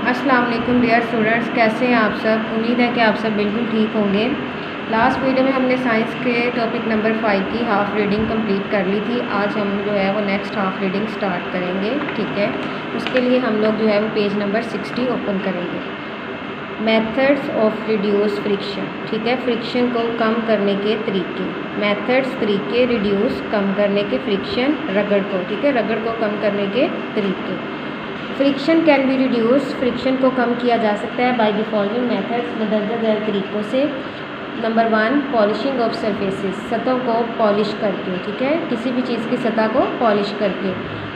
अस्सलाम वालेकुम dear students, कैसे हैं आप सब। उम्मीद है कि आप सब बिल्कुल ठीक होंगे। लास्ट वीडियो में हमने साइंस के टॉपिक नंबर 5 की हाफ़ रीडिंग कंप्लीट कर ली थी। आज हम जो है वो नेक्स्ट हाफ़ रीडिंग स्टार्ट करेंगे। ठीक है, उसके लिए हम लोग जो है वो पेज नंबर 60 ओपन करेंगे। Methods of reduce friction. ठीक है, फ्रिक्शन को कम करने के तरीके, मेथड्स तरीके, रिड्यूस कम करने के, फ्रिक्शन रगड़ को, ठीक है, रगड़ को कम करने के तरीके। Friction can be reduce, friction को कम किया जा सकता है बाय द फॉलोइंग मेथड्स, मदरजा गैर तरीक़ों से। नंबर 1, पॉलिशिंग ऑफ सरफेसेस, सतहों को पॉलिश करके। ठीक है, किसी भी चीज़ की सतह को पॉलिश करके।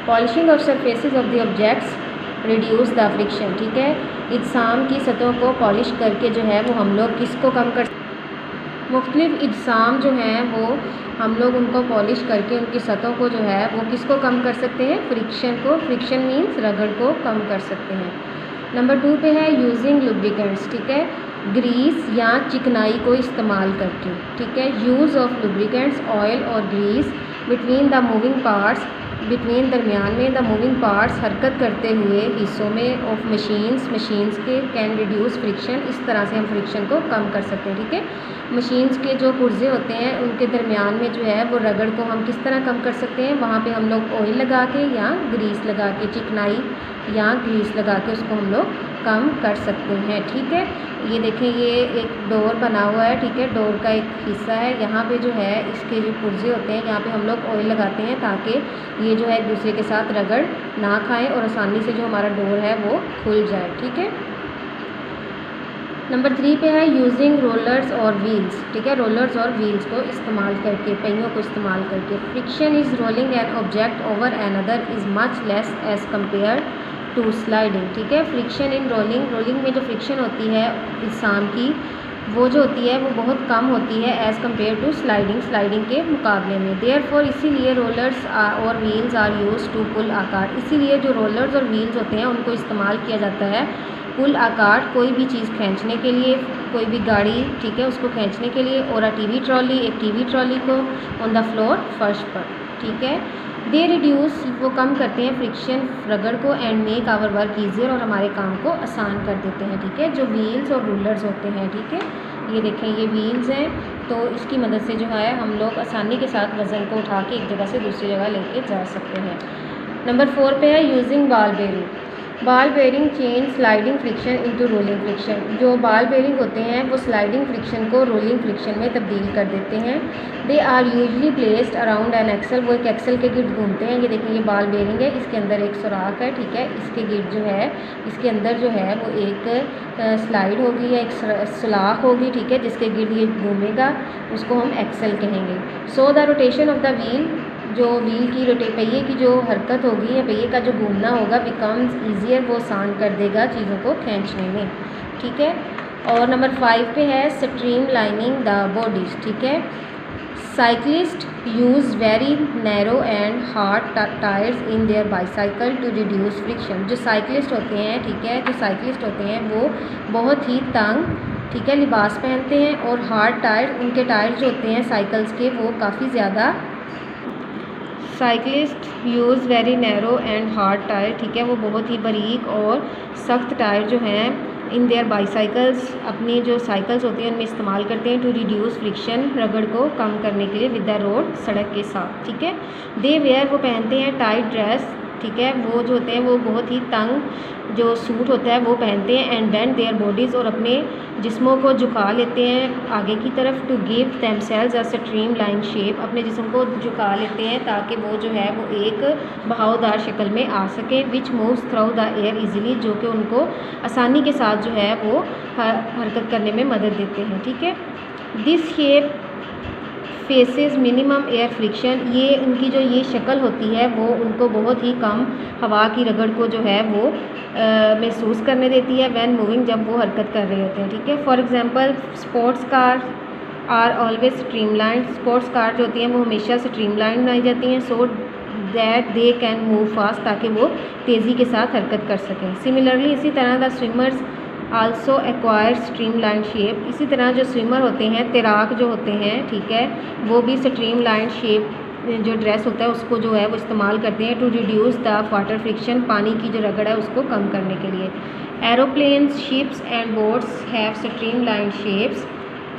Polishing of surfaces of the objects reduce the friction. ठीक है, इज्साम की सतहों को पॉलिश करके जो है वो हम लोग किसको कम कर, मुख्तलिफ इज्साम जो हैं वो हम लोग उनको पॉलिश करके उनकी सतहों को जो है वो किसको कम कर सकते हैं, फ्रिक्शन को। फ्रिक्शन मीन्स रगड़ को कम कर सकते हैं। नंबर 2 पे है यूजिंग लुब्रिकेंट्स। ठीक है, ग्रीस या चिकनाई को इस्तेमाल करके। ठीक है, यूज़ ऑफ लुब्रिकेंट्स, ऑयल और grease between the moving parts, between दरमियान में, द मूविंग पार्ट्स हरकत करते हुए हिस्सों में, ऑफ मशीन्स, मशीन्स के, कैन रिड्यूस फ्रिक्शन, इस तरह से हम फ्रिक्शन को कम कर सकते हैं। ठीक है, मशीन्स के जो पुर्जे होते हैं उनके दरमियान में जो है वो रगड़ को हम किस तरह कम कर सकते हैं, वहाँ पे हम लोग ऑयल लगा के या ग्रीस लगा के, चिकनाई या ग्रीस लगा के उसको हम लोग कम कर सकते हैं। ठीक है, ये देखें, ये एक डोर बना हुआ है। ठीक है, डोर का एक हिस्सा है, यहाँ पे जो है इसके जो पुर्जे होते हैं यहाँ पे हम लोग ऑयल लगाते हैं ताकि ये जो है एक दूसरे के साथ रगड़ ना खाएं और आसानी से जो हमारा डोर है वो खुल जाए। ठीक है, नंबर 3 पे है यूजिंग रोलर्स और व्हील्स। ठीक है, रोलर्स और व्हील्स को इस्तेमाल करके, पहियों को इस्तेमाल करके। Friction is rolling an object over another is much less as compare to sliding. ठीक है, फ्रिक्शन इन रोलिंग, रोलिंग में जो फ्रिक्शन होती है इज्साम की वो जो होती है वो बहुत कम होती है as compare to sliding, sliding के मुकाबले में। देयरफॉर इसीलिए रोलर्स और wheels are use to pull आकार, इसीलिए जो रोलर्स और व्हील्स होते हैं उनको इस्तेमाल किया जाता है पुल आकार, कोई भी चीज़ खींचने के लिए, कोई भी गाड़ी, ठीक है, उसको खींचने के लिए। और टीवी ट्रॉली, एक टीवी ट्रॉली को ऑन द फ्लोर, फर्श पर। ठीक है, दे रिड्यूस, वो कम करते हैं फ्रिक्शन, रगड़ को, and make our work easier, और हमारे काम को आसान कर देते हैं। ठीक है, जो व्हील्स और रूलर्स होते हैं, ठीक है, ये देखें, ये व्हील्स हैं, तो इसकी मदद से जो है हम लोग आसानी के साथ वज़न को उठा के एक जगह से दूसरी जगह लेके जा सकते हैं। नंबर 4 पे है using ball bearing. Ball bearing change sliding friction into rolling friction. जो बॉल बेयरिंग होते हैं वो स्लाइडिंग फ्रिक्शन को रोलिंग फ्रिक्शन में तब्दील कर देते हैं। They are usually placed around an axle, वो एक एक्सल के गिर्द घूमते हैं। ये देखिए, ये बॉल बेयरिंग है, इसके अंदर एक सुराख है। ठीक है, इसके गिर्द जो है, इसके अंदर जो है वो एक स्लाइड होगी या एक सुलाख होगी। ठीक है, जिसके गिर्द ये घूमेगा, उसको हम एक्सल कहेंगे। So the rotation of the wheel, जो व्हील की पहिए की जो हरकत होगी या पहिए का जो घूमना होगा, बिकम्स ईजियर, वो आसान कर देगा चीज़ों को खींचने में। ठीक है, और नंबर 5 पे है स्ट्रीम लाइनिंग द बॉडीज़। ठीक है, cyclist use very narrow and hard tyres in their bicycle to reduce friction. जो साइक्लिस्ट होते हैं, ठीक है, जो साइक्लिस्ट होते हैं वो बहुत ही तंग, ठीक है, लिबास पहनते हैं, और हार्ड टायर, उनके टायर जो होते हैं साइकिल्स के वो काफ़ी ज़्यादा, cyclist use very narrow and hard tyre. ठीक है, वो बहुत ही बारीक और सख्त टायर जो हैं इन देयर बाईसाइकिल्स, अपनी जो साइकिल्स होती हैं उनमें इस्तेमाल करते हैं टू रिड्यूस फ्रिक्शन, रगड़ को कम करने के लिए, विद द रोड, सड़क के साथ। ठीक है, दे वेयर, वो पहनते हैं टाइट ड्रेस। ठीक है, वो जो होते हैं वो बहुत ही तंग जो सूट होता है वो पहनते हैं, एंड बेंड देयर बॉडीज़, और अपने जिस्मों को झुका लेते हैं आगे की तरफ, to give themselves a streamline shape, अपने जिस्म को झुका लेते हैं ताकि वो जो है वो एक बहावदार शक्ल में आ सके, विच moves through the air easily, जो कि उनको आसानी के साथ जो है वो हरकत करने में मदद देते हैं। ठीक है, this shape faces minimum air friction, ये उनकी जो ये शक्ल होती है वो उनको बहुत ही कम हवा की रगड़ को जो है वो महसूस करने देती है व्हेन मूविंग, जब वो हरकत कर रहे होते हैं। ठीक है, for example sports car are always streamline, sports car जो होती हैं वो हमेशा स्ट्रीमलाइन बनाई जाती हैं, so that they can move fast, ताकि वो तेज़ी के साथ हरकत कर सकें। सिमिलरली, इसी तरह the swimmers also acquire stream line shape, इसी तरह जो स्विमर होते हैं, तैराक जो होते हैं, ठीक है, वो भी स्ट्रीम लाइन शेप जो ड्रेस होता है उसको जो है वो इस्तेमाल करते हैं to reduce the water friction, पानी की जो रगड़ है उसको कम करने के लिए। Aeroplanes, ships and boats have streamline shapes.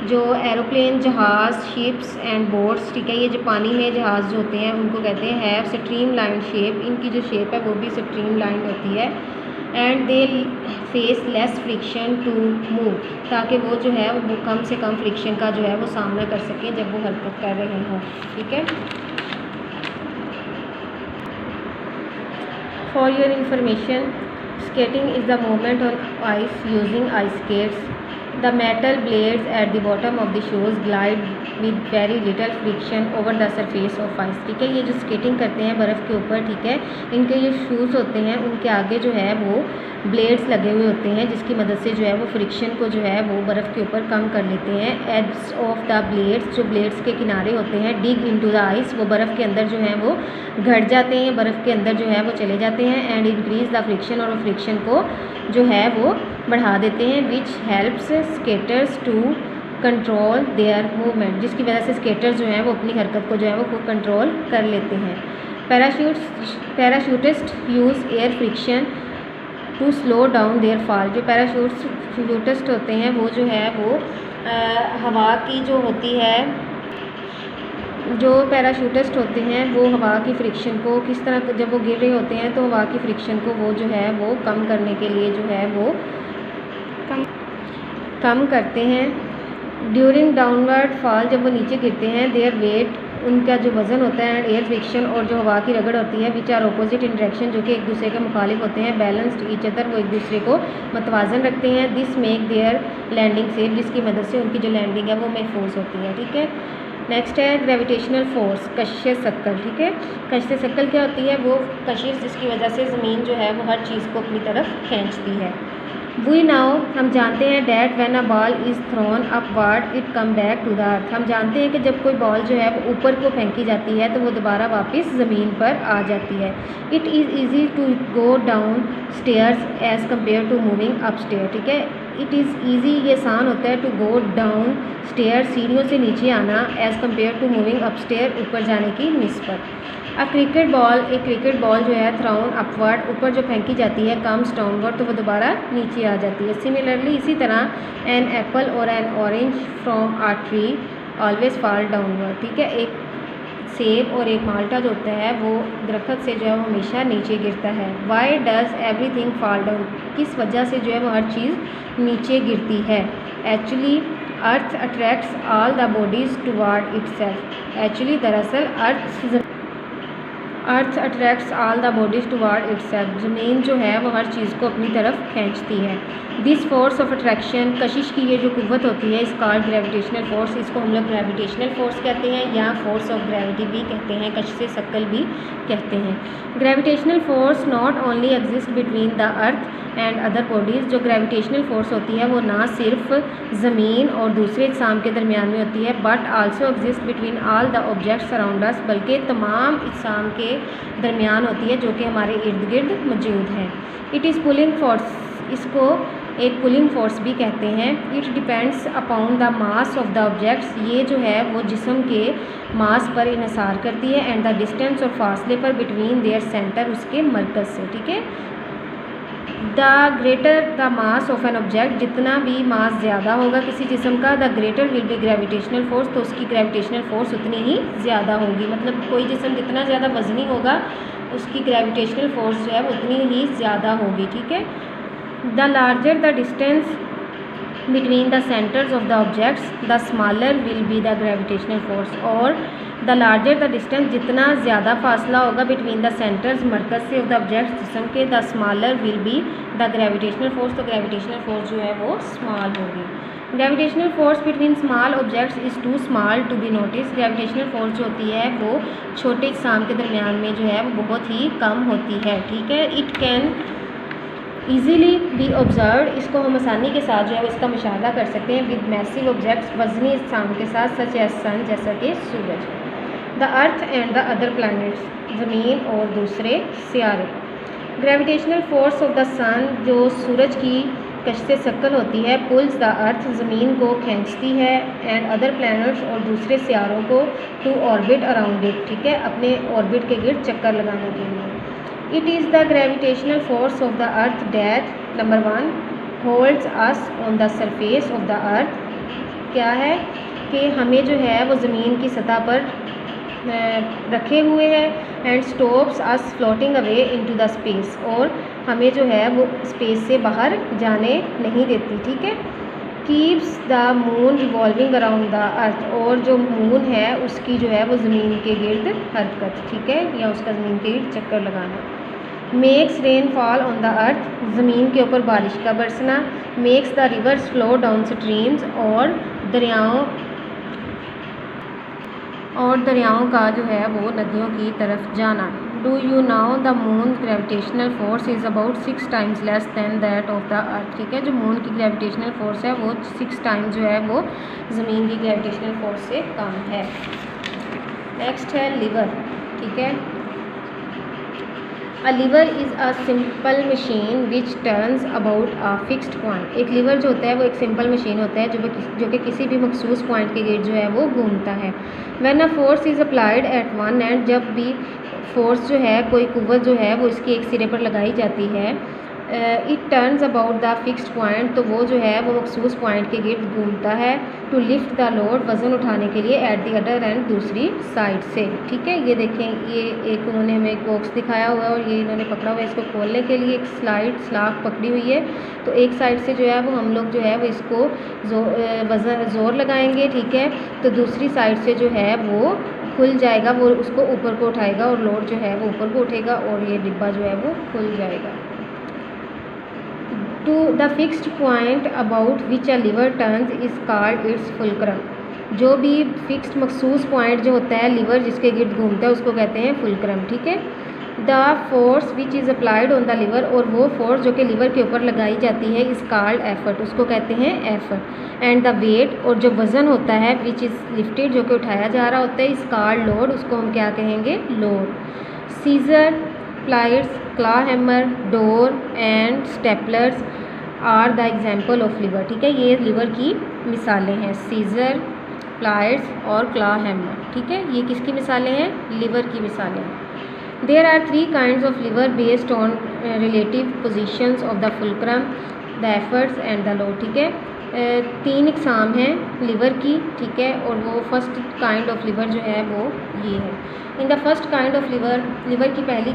जो एरोप्लेन, जहाज़, शिप्स एंड बोट्स, ठीक है, ये जो पानी में जहाज़ जो होते हैं उनको कहते हैं हैव स्ट्रीमलाइन शेप, इनकी जो शेप है वो भी स्ट्रीमलाइन होती है। And they face less friction to move, ताकि वो जो है वो कम से कम फ्रिक्शन का जो है वो सामना कर सकें जब वो हरकत कर रहे हों, ठीक है। For your information, skating is the movement on ice using ice skates. The metal blades at the bottom of the shoes glide with very little friction over the surface of ice, ठीक है। ये जो skating करते हैं बर्फ़ के ऊपर, ठीक है, इनके ये शूज़ होते हैं उनके आगे जो है वो ब्लेड्स लगे हुए होते हैं जिसकी मदद से जो है वो फ्रिक्शन को जो है वो बर्फ़ के ऊपर कम कर लेते हैं। एड्स ऑफ द ब्लेड्स, जो ब्लेड्स के किनारे होते हैं, डिग इनटू द आइस, वो बर्फ़ के अंदर जो है वो घट जाते हैं, बर्फ़ के अंदर जो है वो चले जाते हैं। एंड इंक्रीज़ द फ्रिक्शन, और फ्रिक्शन को जो है वो बढ़ा देते हैं। Which helps skaters to control their movement, जिसकी वजह से स्केटर्स जो हैं वो अपनी हरकत को जो है वो खुद कंट्रोल कर लेते हैं। Parachutist use air friction to slow down their fall, जो पैराशूटिस्ट होते हैं वो जो है वो हवा की जो होती है, जो पैराशूटिस्ट होते हैं वो हवा की फ्रिक्शन को किस तरह, जब वो गिर रहे होते हैं तो हवा की फ्रिक्शन को वो जो है वो कम करने के लिए जो है वो कम करते हैं। ड्यूरिंग डाउनवर्ड फॉल, जब वो नीचे गिरते हैं, देयर वेट, उनका जो वज़न होता है, एयर फ्रिक्शन, और जो हवा की रगड़ होती है, which are opposite in direction, जो कि एक दूसरे के मुखालिफ होते हैं, बैलेंस्ड ईच अदर, वो एक दूसरे को मतवाजन रखते हैं। This make their landing safe, जिसकी मदद से उनकी जो लैंडिंग है वो महफूज होती है, ठीक है। नेक्स्ट है ग्रेविटेशनल फोर्स, कशिश शक्ल, ठीक है। कशिश शक्ल क्या होती है? वो कशिश जिसकी वजह से ज़मीन जो है वो हर चीज़ को अपनी तरफ खींचती है। वी नाउ, हम जानते हैं that when a ball is thrown upward it come back to the earth, हम जानते हैं कि जब कोई बॉल जो है वो ऊपर को फेंकी जाती है तो वो दोबारा वापस ज़मीन पर आ जाती है। It is easy to go down stairs as compare to moving up stair, ठीक है। इट इज़ ईजी, ये आसान होता है, टू गो डाउन स्टेयर, सीढ़ियों से नीचे आना, as compare to moving up stair, ऊपर जाने की निस्बत। एक क्रिकेट बॉल जो है थ्रोन अपवर्ड, ऊपर जो फेंकी जाती है, कम्स डाउनवर्ड, तो वो दोबारा नीचे आ जाती है। सिमिलरली, इसी तरह एन एप्पल और an orange from a tree always fall downward, ठीक है। एक सेब और एक माल्टा जो होता है वो दरख्त से जो है वो हमेशा नीचे गिरता है। Why does everything fall down, किस वजह से जो है वो हर चीज़ नीचे गिरती है? Actually earth attracts all the bodies toward itself, actually दरअसल earth attracts all the bodies toward itself, ज़मीन जो है वो हर चीज़ को अपनी तरफ खींचती है। दिस फोर्स ऑफ अट्रैक्शन, कशिश की ये जो कुव्वत होती है, इस कॉल्ड ग्रेविटेशनल फोर्स, इसको हम लोग ग्रेविटेशनल फोर्स कहते हैं या फोर्स ऑफ ग्रेविटी भी कहते हैं, कशिश शक्ल भी कहते हैं। Gravitational force not only exist between the earth and other bodies, जो ग्रेविटेशनल फोर्स होती है वो ना सिर्फ ज़मीन और दूसरे अजसाम के दरमियान में होती है, but also exist between all the objects around us, बल्कि तमाम अजसाम के दरमियान होती है जो कि हमारे इर्द गिर्द मौजूद हैं। इट इज़ पुलिंग फोर्स, इसको एक पुलिंग फोर्स भी कहते हैं। It depends upon the mass of the objects, ये जो है वो जिस्म के मास पर इन्हिसार करती है, एंड द डिस्टेंस और फासले पर बिटवीन देयर सेंटर, उसके मरकज़ से, ठीक है। The greater the mass of an object, जितना भी मास ज़्यादा होगा किसी जिस्म का, the greater will be gravitational force, तो उसकी ग्रेविटेशनल फोर्स उतनी ही ज़्यादा होगी। मतलब कोई जिस्म जितना ज़्यादा वज़नी होगा उसकी ग्रेविटेशनल फोर्स जो है वो उतनी ही ज़्यादा होगी, ठीक है। The larger the distance between the centres of the objects the smaller will be the gravitational force, और द लार्जर द डिस्टेंस, जितना ज़्यादा फासला होगा बिटवीन द सेंटर्स, मरकज़ से ऑफ द ऑब्जेक्ट्स जिस्म के, the smaller will be the gravitational force, तो gravitational force जो है वो स्मॉल होगी। Gravitational force between small objects is too small to be notice, gravitational force जो होती है वो छोटे अजसाम के दरमियान में जो है वो बहुत ही कम होती है, ठीक है। It can easily B observe, इसको हम आसानी के साथ जो है इसका मुशाहदा कर सकते हैं विद मैसिव ऑब्जेक्ट्स, वज़नी अजसाम के साथ, सच एज सन, जैसा कि सूरज। The earth and the other planets, ज़मीन और दूसरे सियारे। Gravitational force of the sun, जो सूरज की कश्ते शक्ल होती है, पुल्स द अर्थ ज़मीन को खींचती है, एंड अदर प्लैनेट्स और दूसरे सियारों को टू ऑर्बिट अराउंड इट, ठीक है, अपने ऑर्बिट के गिर्द चक्कर लगाने के लिए। It is the gravitational force of the earth that number 1 holds us on the surface of the earth. क्या है कि हमें जो है वो ज़मीन की सतह पर रखे हुए हैं, and stops us floating away into the space, और हमें जो है वो स्पेस से बाहर जाने नहीं देती, ठीक है। Keeps the moon revolving around the earth, और जो मून है उसकी जो है वो ज़मीन के गिर्द हरकत, ठीक है, या उसका ज़मीन के गिर्द चक्कर लगाना। Makes rain fall on the earth, ज़मीन के ऊपर बारिश का बरसना। Makes the rivers flow down streams, और दरियाओं का जो है वो नदियों की तरफ जाना। Do you now the moon gravitational force is about 6 times less than that of the earth, ठीक है। जो मून की ग्रेविटेशनल फोर्स है वो 6 टाइम्स जो है वो ज़मीन की ग्रेविटेशनल फोर्स से कम है। नेक्स्ट है लिवर, ठीक है। A lever is a simple machine which turns about a fixed point. एक लिवर जो होता है वो एक सिंपल मशीन होता है जो कि किसी भी मखसूस पॉइंट के गिर्द जो है वो घूमता है। When a force is applied at one and, जब भी फोर्स जो है कोई कुव्वत जो है वो इसके एक सिरे पर लगाई जाती है, it turns about the fixed point, तो वो जो है वो मखसूस पॉइंट के गिर्द घूमता है। टू लिफ्ट द लोड, वज़न उठाने के लिए, एट द अदर एंड, दूसरी साइड से, ठीक है। ये देखें, ये एक उन्होंने हमें एक बॉक्स दिखाया हुआ है और ये इन्होंने पकड़ा हुआ है। इसको खोलने के लिए एक स्लाक पकड़ी हुई है, तो एक साइड से जो है वो हम लोग जो है वो इसको ज़ोर लगाएंगे, ठीक है, तो दूसरी साइड से जो है वो खुल जाएगा, वो उसको ऊपर को उठाएगा और लोड जो है वो ऊपर को उठेगा और ये डिब्बा जो है वो खुल जाएगा। To the fixed point about which a lever turns is called its fulcrum. जो भी फिक्स्ड मखसूस पॉइंट जो होता है लिवर जिसके गिर्द घूमता है उसको कहते हैं फुलक्रम, ठीक है। The force which is applied on the liver, और वो फोर्स जो कि लिवर के ऊपर लगाई जाती है, इज़ कॉल्ड एफर्ट, उसको कहते हैं एफर्ट। एंड द वेट, और जो वज़न होता है विच इज़ लिफ्टेड, जो कि उठाया जा रहा होता है, इज़ कॉल्ड लोड, उसको हम क्या कहेंगे, load. Scissor, pliers, claw hammer, door and staplers are the example of lever, ठीक है। ये लिवर की मिसालें हैं, सीजर, प्लायर्स और क्लॉ हैमर, ठीक है। ये किसकी मिसालें हैं, लिवर की मिसालें हैं। There are 3 kinds of lever based on relative positions of the fulcrum, the efforts and the load, ठीक है। 3 इकसाम हैं लिवर की, ठीक है, और वो फर्स्ट काइंड ऑफ लिवर जो है वो ये है। In the first kind of liver की पहली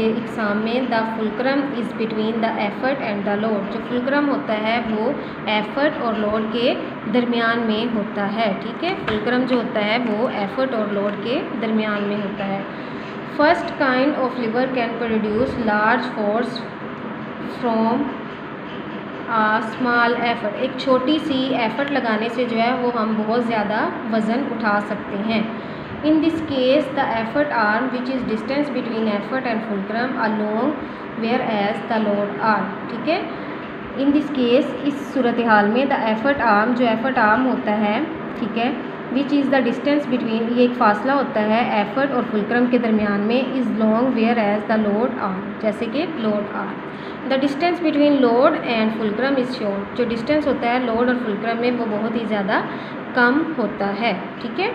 इकसाम में the fulcrum is between the effort and the load. जो फुलक्रम होता है वो एफर्ट और लोड के दरमियान में होता है, ठीक है। फुलक्रम जो होता है वो एफर्ट और लोड के दरमियान में होता है। First kind of liver can produce large force from small effort. एक छोटी सी एफर्ट लगाने से जो है वो हम बहुत ज़्यादा वज़न उठा सकते हैं। In this case the effort arm which is distance between effort and fulcrum along whereas the load arm, ठीक है। इन दिस केस, इस सूरत हाल में, द एफर्ट आर्म, जो एफर्ट आर्म होता है, ठीक है, which is the distance between, ये एक फासला होता है एफर्ट और फुलक्रम के दरमियान में, is long whereas the load arm, जैसे कि load arm. The distance between load and fulcrum is short. जो डिस्टेंस होता है लोड और फुलक्रम में वो बहुत ही ज़्यादा कम होता है, ठीक है।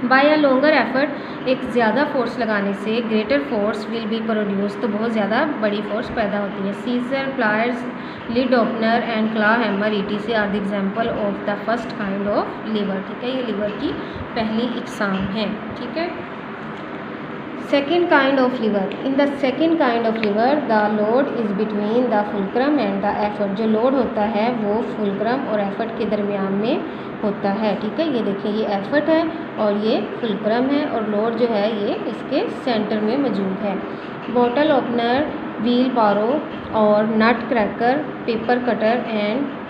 बाय अ लॉन्गर एफर्ट, एक ज़्यादा फोर्स लगाने से greater force will be produce, तो बहुत ज़्यादा बड़ी फोर्स पैदा होती है। Scissor, pliers, lid opener and claw hammer ETC are the example of the first kind of lever, ठीक है। ये लिवर की पहली इकसाम है, ठीक है। Second kind of liver, in the second kind of liver the load is between the fulcrum and the effort. जो load होता है वो फुलक्रम और एफर्ट के दरमियान में होता है, ठीक है। ये देखिए, ये एफर्ट है और ये फुलक्रम है, और लोड जो है ये इसके सेंटर में मौजूद है। बॉटल ओपनर, व्हील बारो और nutcracker, paper cutter and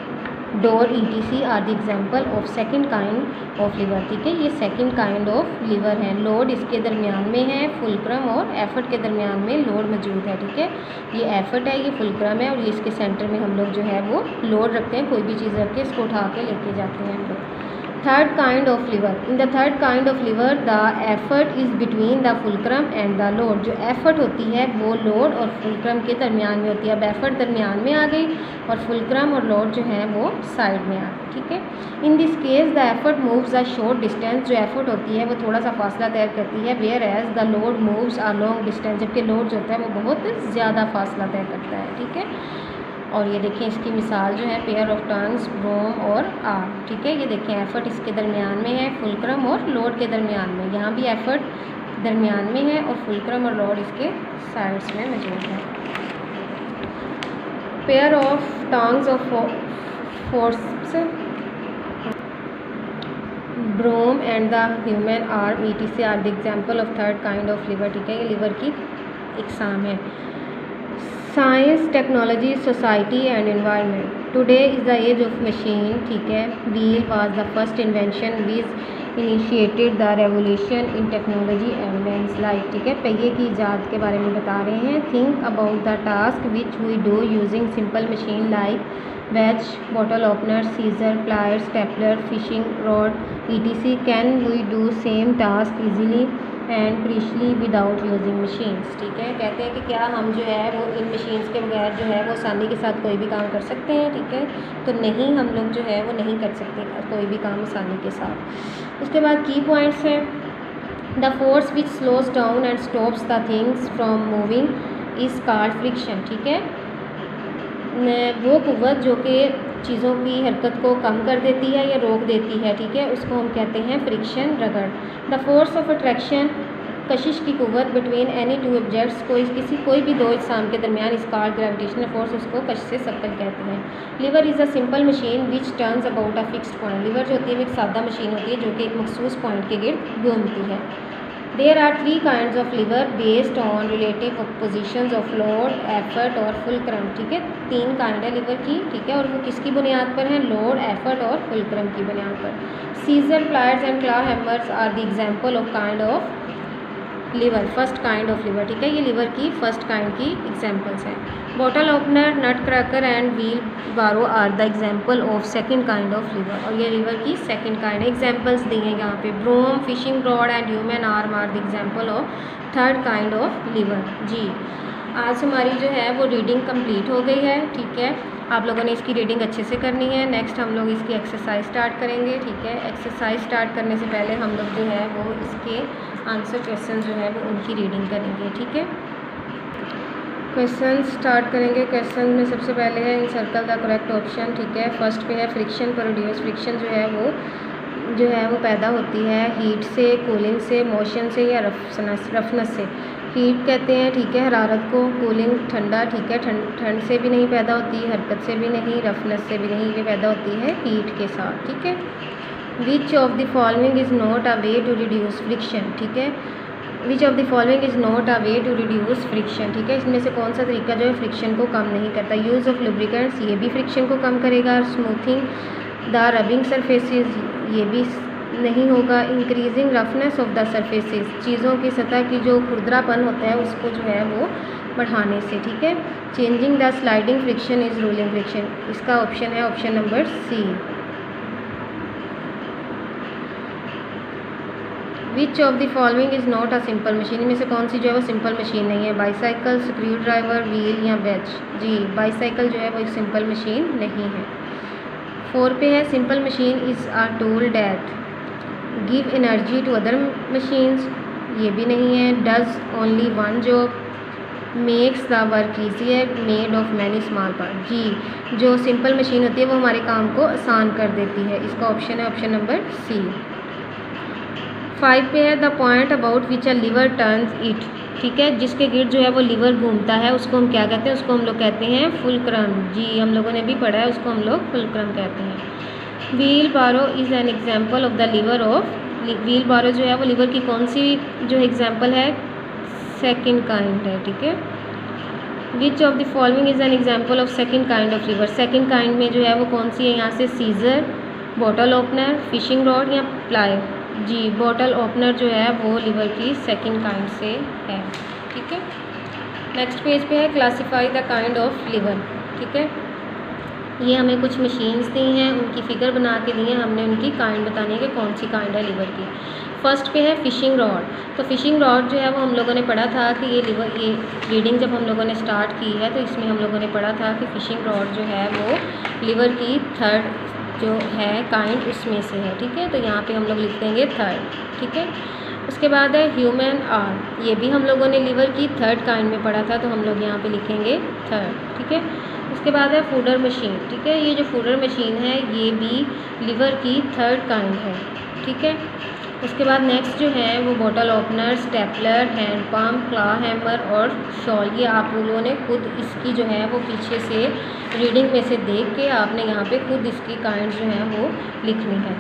door ETC are the example of second kind of lever, ठीक है। ये सेकेंड काइंड ऑफ लिवर है। लोड इसके दरमियान में है, फुलक्रम और एफर्ट के दरमियान में लोड मौजूद है, ठीक है। ये एफर्ट है, ये फुलक्रम है, और ये इसके सेंटर में हम लोग जो है वो लोड रखते हैं, कोई भी चीज़ रख के इसको उठा के लेके जाते हैं हम लोग। Third kind of liver, in the third kind of liver the effort is between the fulcrum and the load. जो एफर्ट होती है वो लोड और फुलक्रम के दरमियान में होती है। अब एफर्ट दरमियान में आ गई और फुलक्रम और लोड जो है वो साइड में आ गई, ठीक है। In this case the effort moves a short distance, जो एफर्ट होती है वो थोड़ा सा फासला तय करती है, whereas the load moves a long distance, जबकि लोड जो होता है वो बहुत ज़्यादा फासला तय करता है, ठीक है। और ये देखें इसकी मिसाल जो है पेयर ऑफ टर्न्स ब्रोम और आर, ठीक है। ये देखें एफर्ट इसके दरमियान में है, फुलक्रम और लोड के दरमियान में, यहाँ भी एफर्ट दरमियान में है और फुलक्रम और लोड इसके साइड्स में मौजूद है। Pair of turns of force broom and the human arm ETC are the example of third kind of lever, ठीक है। ये लिवर की इकसाम है। Science, technology, society and environment. Today is the age of machine, ठीक है। Wheel was the first invention which initiated the revolution in technology and man's life, ठीक है। पहिए की ईजाद के बारे में बता रहे हैं। Think about the task which we do using simple machine like wedge, bottle opener, scissor, pliers, stapler, fishing rod, etc. Can we do same task easily and precisely without using machines, ठीक है। कहते हैं कि क्या हम जो है वो इन मशीन्स के बगैर जो है वो आसानी के साथ कोई भी काम कर सकते हैं, ठीक है। तो नहीं, हम लोग जो है वो नहीं कर सकते कोई भी काम आसानी के साथ। उसके बाद की पॉइंट्स हैं। The force which slows down and stops the things from moving is called friction, ठीक है। वो कुव्वत जो कि चीज़ों की हरकत को कम कर देती है या रोक देती है, ठीक है, उसको हम कहते हैं फ्रिक्शन, रगड़। द फोर्स ऑफ अट्रैक्शन, कशिश की कुव्वत बिटवीन एनी टू ऑब्जेक्ट्स, कोई भी दो अजसाम के दरमियान इस कॉल्ड ग्रेविटेशनल फोर्स, उसको कशिश से सक्कल कहते हैं। Liver is a simple machine which turns about a fixed point. Liver जो होती है वो एक सादा मशीन होती है जो कि एक मखसूस पॉइंट के गिर्द घूमती है। There are 3 kinds of lever based on relative positions of load, effort और फुलक्रम, ठीक है। 3 काइंड है लिवर की, ठीक है, और वो किसकी बुनियाद पर है? लोड, एफर्ट और फुलक्रम की बुनियाद पर। Scissor, pliers and claw hammers are the example of kind of lever, first kind of lever, ठीक है। ये लिवर की फर्स्ट काइंड की एग्जाम्पल्स हैं। Bottle opener, nutcracker and wheelbarrow are the example of second kind of lever, और ये lever की second kind examples दी हैं यहाँ पे। Broom, fishing rod and human arm are the example of third kind of lever. जी, आज हमारी जो है वो रीडिंग कंप्लीट हो गई है, ठीक है। आप लोगों ने इसकी रीडिंग अच्छे से करनी है। नेक्स्ट हम लोग इसकी एक्सरसाइज स्टार्ट करेंगे, ठीक है। एक्सरसाइज स्टार्ट करने से पहले हम लोग जो है वो इसके आंसर क्वेश्चन जो है वो उनकी रीडिंग करेंगे, ठीक है। क्वेश्चन स्टार्ट करेंगे। क्वेश्चन में सबसे पहले है इन सर्कल द करेक्ट ऑप्शन, ठीक है। फर्स्ट पे है फ्रिक्शन प्रोड्यूस। फ्रिक्शन जो है वो पैदा होती है हीट से, कूलिंग से, मोशन से या रफनेस से। हीट कहते हैं, ठीक है, हरारत को। कूलिंग ठंडा, ठीक है, ठंड से भी नहीं पैदा होती, हरकत से भी नहीं, रफनेस से भी नहीं, ये पैदा होती है हीट के साथ, ठीक है। Which of the following is not a way to reduce friction, ठीक है। Which of the following is not a way to reduce friction, ठीक है। इसमें से कौन सा तरीका जो है फ्रिक्शन को कम नहीं करता? यूज़ ऑफ लुब्रिकेंट्स, ये भी फ्रिक्शन को कम करेगा। स्मूथिंग द रबिंग सरफेसेस, ये भी नहीं होगा। Increasing roughness of the surfaces, चीज़ों की सतह की जो खुरदरापन होता है उसको जो है वो बढ़ाने से, ठीक है। Changing the sliding friction is rolling friction, इसका ऑप्शन है option number C. Which of the following is not a simple machine, इनमें से कौन सी जो है वो सिंपल मशीन नहीं है? बाईसाइकिल, स्क्रू ड्राइवर, व्हील या वेज। जी, बाईसाइकिल जो है वो एक सिंपल मशीन नहीं है। 4 पे है simple machine is a tool that give energy to other machines, ये भी नहीं है। Does only one job, makes the work easier, made of many small part. जी, जो सिंपल मशीन होती है वो हमारे काम को आसान कर देती है, इसका ऑप्शन है ऑप्शन नंबर सी। 5 पे है the point about which a lever turns it, ठीक है, जिसके गिर्द जो है वो लिवर घूमता है उसको हम क्या कहते हैं? उसको हम लोग कहते हैं फुलक्रम। जी, हम लोगों ने भी पढ़ा है, उसको हम लोग फुलक्रम कहते हैं। व्हील बारो is an example of the liver of, wheel बारो जो है वो लिवर की कौन सी जो एग्जाम्पल है? सेकंड काइंड है, ठीक है। Which of the following is an example of second kind of lever, second kind में जो है वो कौन सी है यहाँ से? Scissor, bottle opener, fishing rod या प्लाई। जी, बॉटल ओपनर जो है वो लिवर की सेकंड काइंड से है, ठीक है। नेक्स्ट पेज पे है classify the kind of lever, ठीक है। ये हमें कुछ मशीन्स दी हैं, उनकी फ़िगर बना के दी हैं, हमने उनकी काइंड बतानी है कि कौन सी काइंड है लिवर की। फर्स्ट पे है फ़िशिंग रॉड। तो फ़िशिंग रॉड जो है वो हम लोगों ने पढ़ा था कि ये रीडिंग जब हम लोगों ने स्टार्ट की है तो इसमें हम लोगों ने पढ़ा था कि फ़िशिंग रॉड जो है वो लिवर की थर्ड जो है काइंड उसमें से है, ठीक है। तो यहाँ पे हम लोग लिख देंगे थर्ड, ठीक है। उसके बाद है ह्यूमन आर्म, ये भी हम लोगों ने लिवर की थर्ड काइंड में पढ़ा था, तो हम लोग यहाँ पे लिखेंगे थर्ड, ठीक है। उसके बाद है फूडर मशीन, ठीक है। ये जो फूडर मशीन है ये भी लिवर की थर्ड काइंड है, ठीक है। उसके बाद नेक्स्ट जो है वो bottle opener, stapler, hand pump, क्ला हैमर और शॉल। ये आप लोगों ने खुद इसकी जो है वो पीछे से रीडिंग में से देख के आपने यहाँ पे खुद इसकी काइंड जो है वो लिखनी है।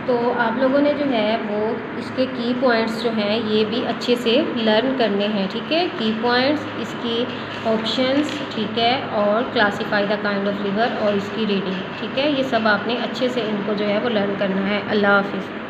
तो आप लोगों ने जो है वो इसके की पॉइंट्स जो हैं ये भी अच्छे से लर्न करने हैं, ठीक है। की पॉइंट्स, इसकी ऑप्शंस, ठीक है, और classify the kind of lever और इसकी रीडिंग, ठीक है। ये सब आपने अच्छे से इनको जो है वो लर्न करना है। अल्लाह हाफिज़।